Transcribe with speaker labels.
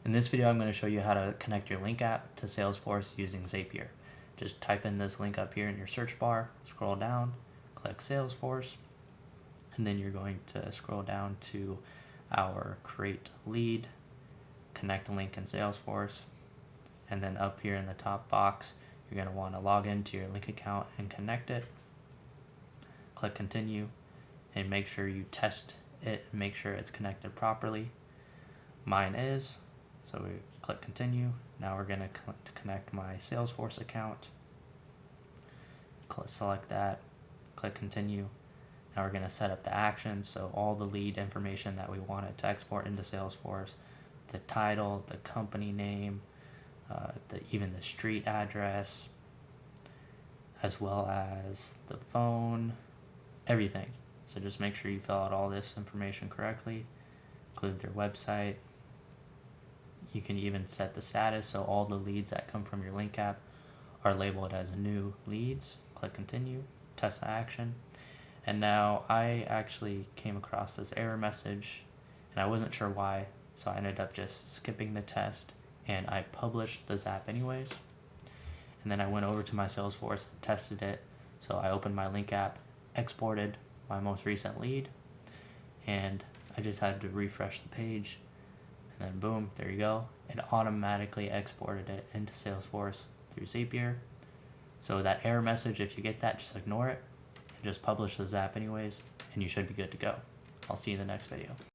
Speaker 1: In this video, I'm going to show you how to connect your link app to Salesforce using Zapier. Just type in this link up here in your search bar, scroll down, click Salesforce, and then you're going to scroll down to our create lead, connect a link in Salesforce, and then up here in the top box, you're going to want to log into your link account and connect it. Click continue and make sure you test it and make sure it's connected properly. Mine is. So we click continue. Now we're going to connect my Salesforce account. Select that, click continue. Now we're going to set up the actions, so all the lead information that we wanted to export into Salesforce, the title, the company name, even the street address, as well as the phone, everything. So just make sure you fill out all this information correctly, include their website. You can even set the status, so all the leads that come from your link app are labeled as new leads. Click continue, test the action. And now I actually came across this error message and I wasn't sure why, so I ended up just skipping the test and I published the Zap anyways. And then I went over to my Salesforce and tested it. So I opened my link app, exported my most recent lead, and I just had to refresh the page. And then boom, there you go. It automatically exported it into Salesforce through Zapier. So that error message, if you get that, just ignore it and just publish the Zap anyways, and you should be good to go. I'll see you in the next video.